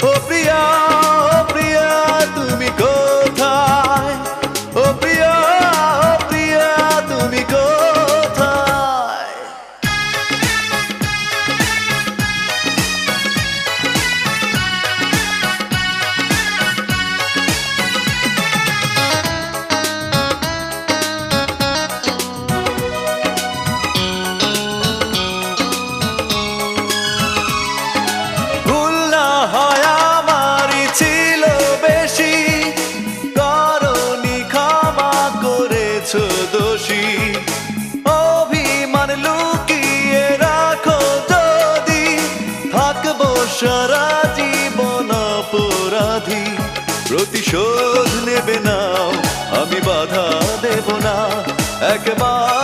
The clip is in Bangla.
ও প্রিয়া, ও প্রিয়া তুমি কোথায়? ও প্রিয়া, ও প্রিয়া তুমি কোথায়? ভুল না হয় আমারই ছিল বেশি, করনি ক্ষমা করেছো দোষী। অভিমান লুকিয়ে রাখো যদি, থাকবো সারা জীবন অপরাধী। প্রতিশোধ নেবে নাও, আমি বাধা দেব না, একবার